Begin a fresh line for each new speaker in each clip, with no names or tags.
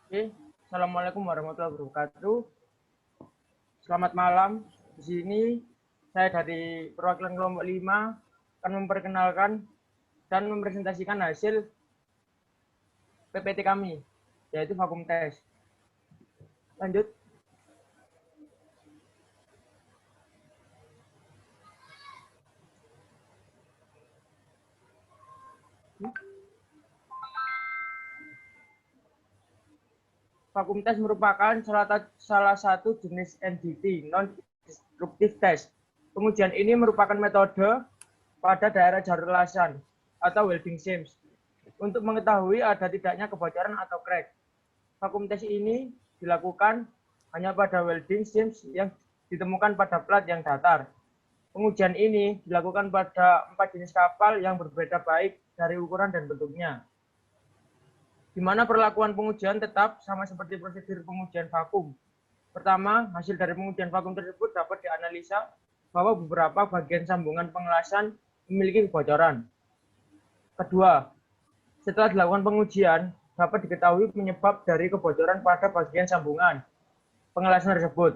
Oke, Assalamualaikum warahmatullahi wabarakatuh. Selamat malam. Di sini saya dari perwakilan kelompok 5 akan memperkenalkan dan mempresentasikan hasil PPT kami, yaitu vakum tes. Lanjut. Vakum tes merupakan salah satu jenis NDT, non-destructive test. Pengujian ini merupakan metode pada daerah jalur lasan atau welding seams untuk mengetahui ada tidaknya kebocoran atau crack. Vakum tes ini dilakukan hanya pada welding seams yang ditemukan pada plat yang datar. Pengujian ini dilakukan pada 4 jenis kapal yang berbeda baik dari ukuran dan bentuknya, di mana perlakuan pengujian tetap sama seperti prosedur pengujian vakum. Pertama, hasil dari pengujian vakum tersebut dapat dianalisa bahwa beberapa bagian sambungan pengelasan memiliki kebocoran. Kedua, setelah dilakukan pengujian, dapat diketahui penyebab dari kebocoran pada bagian sambungan pengelasan tersebut.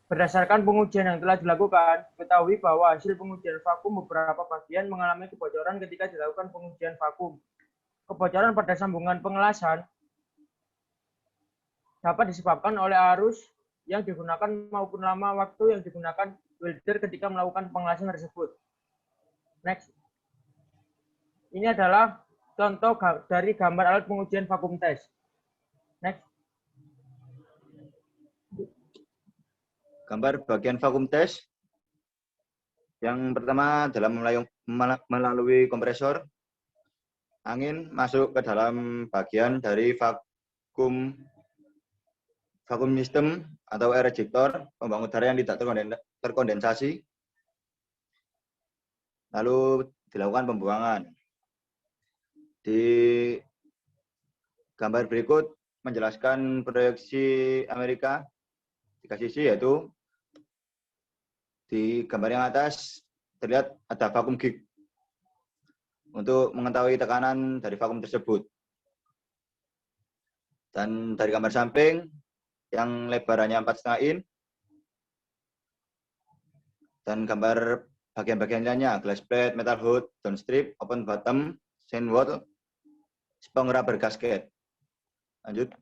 Berdasarkan pengujian yang telah dilakukan, diketahui bahwa hasil pengujian vakum beberapa bagian mengalami kebocoran ketika dilakukan pengujian vakum. Kebocoran pada sambungan pengelasan dapat disebabkan oleh arus yang digunakan maupun lama waktu yang digunakan welder ketika melakukan pengelasan tersebut. Next. Ini adalah contoh dari gambar alat pengujian vakum test. Next.
Gambar bagian vakum test. Yang pertama dalam melalui kompresor, angin masuk ke dalam bagian dari vakum sistem atau air ejector, pembuang udara yang tidak terkondensasi. Lalu dilakukan pembuangan. Di gambar berikut menjelaskan proyeksi Amerika 3 sisi, yaitu di gambar yang atas terlihat ada vakum gig untuk mengetahui tekanan dari vakum tersebut. Dan dari gambar samping yang lebarannya 4,5 in dan gambar bagian-bagian lainnya, glass plate, metal hood, downstrip, open bottom, sand wall, spong rubber gasket. Lanjut.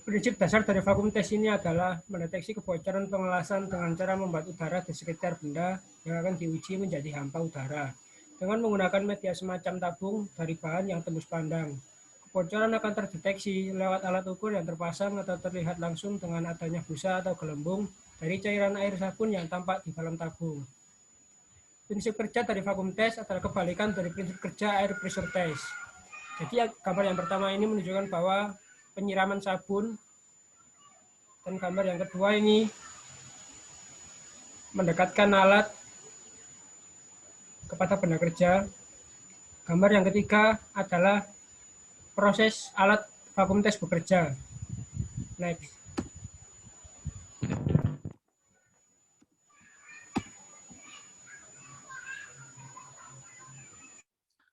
Prinsip dasar dari vakum test ini adalah mendeteksi kebocoran pengelasan dengan cara membuat udara di sekitar benda yang akan diuji menjadi hampa udara dengan menggunakan media semacam tabung dari bahan yang tembus pandang. Kebocoran akan terdeteksi lewat alat ukur yang terpasang atau terlihat langsung dengan adanya busa atau gelembung dari cairan air sabun yang tampak di dalam tabung. Prinsip kerja dari vakum test adalah kebalikan dari prinsip kerja air pressure test. Jadi gambar yang pertama ini menunjukkan bahwa penyiraman sabun, dan gambar yang kedua ini mendekatkan alat kepada benda kerja. Gambar yang ketiga adalah proses alat vakum test bekerja. Next.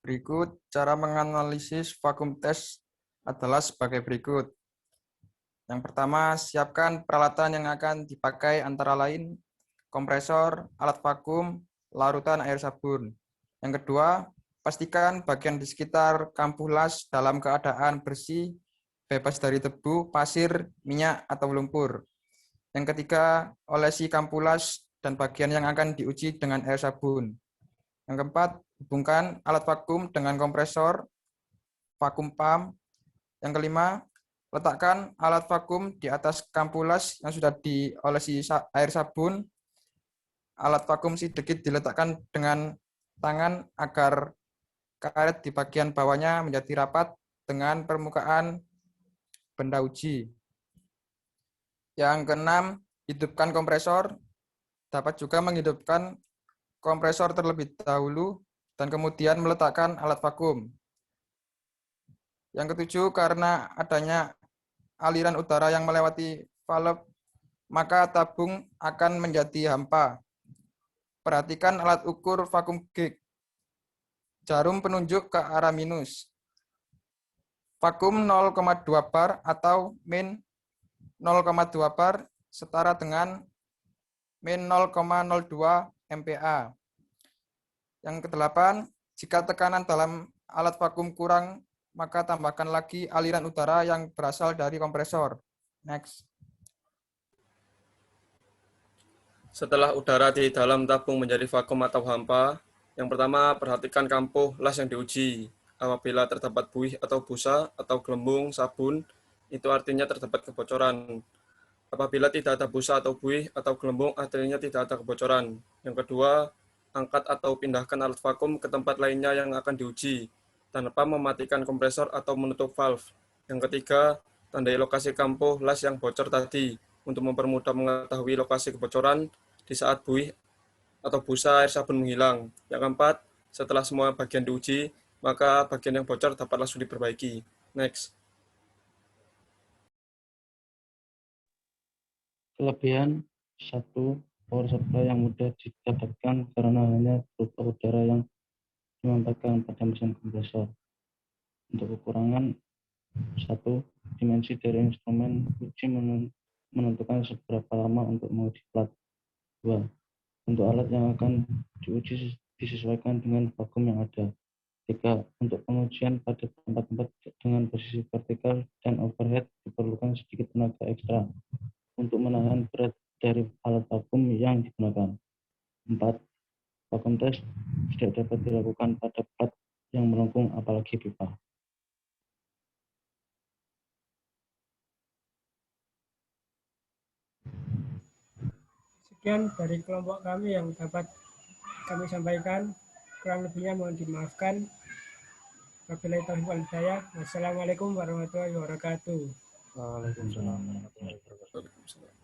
Berikut cara menganalisis vakum test adalah sebagai berikut. Yang pertama, siapkan peralatan yang akan dipakai antara lain kompresor, alat vakum, larutan air sabun. Yang kedua, pastikan bagian di sekitar kampuh las dalam keadaan bersih, bebas dari debu, pasir, minyak, atau lumpur. Yang ketiga, olesi kampuh las dan bagian yang akan diuji dengan air sabun. Yang keempat, hubungkan alat vakum dengan kompresor, vakum pump. Yang kelima, letakkan alat vakum di atas kampuh las yang sudah diolesi air sabun. Alat vakum sedikit diletakkan dengan tangan agar karet di bagian bawahnya menjadi rapat dengan permukaan benda uji. Yang keenam, hidupkan kompresor. Dapat juga menghidupkan kompresor terlebih dahulu dan kemudian meletakkan alat vakum. Yang ketujuh, karena adanya aliran udara yang melewati valve, maka tabung akan menjadi hampa. Perhatikan alat ukur vakum gig. jarum penunjuk ke arah minus. Vakum 0,2 bar atau min 0,2 bar setara dengan min 0,02 MPa. Yang kedelapan, jika tekanan dalam alat vakum kurang, maka tambahkan lagi aliran udara yang berasal dari kompresor. Next.
Setelah udara di dalam tabung menjadi vakum atau hampa, yang pertama perhatikan kampuh las yang diuji. Apabila terdapat buih atau busa atau gelembung sabun, itu artinya terdapat kebocoran. Apabila tidak ada busa atau buih atau gelembung, artinya tidak ada kebocoran. Yang kedua, angkat atau pindahkan alat vakum ke tempat lainnya yang akan diuji, tanpa mematikan kompresor atau menutup valve. Yang ketiga, tandai lokasi kampuh las yang bocor tadi, untuk mempermudah mengetahui lokasi kebocoran di saat buih atau busa air sabun menghilang. Yang keempat, setelah semua bagian diuji, maka bagian yang bocor dapat langsung diperbaiki. Next.
Kelebihan 1. Power supply yang mudah didapatkan karena hanya berupa udara yang dimampatkan pada mesin kompresor. Untuk kekurangan 1. Dimensi dari instrumen uji menentukan seberapa lama untuk menguji plat. 2. Untuk alat yang akan diuji disesuaikan dengan vakum yang ada. 3. Untuk pengujian pada tempat-tempat dengan posisi vertikal dan overhead diperlukan sedikit tenaga ekstra untuk menahan berat dari alat vakum yang digunakan. 4. Vakum test tidak dapat dilakukan pada plat yang melengkung apalagi pipa.
Sekian dari kelompok kami yang dapat kami sampaikan. Kurang lebihnya mohon dimaafkan. Wabillahi taufiq wal hidayah. Wassalamualaikum warahmatullahi wabarakatuh.
Waalaikumsalam warahmatullahi wabarakatuh.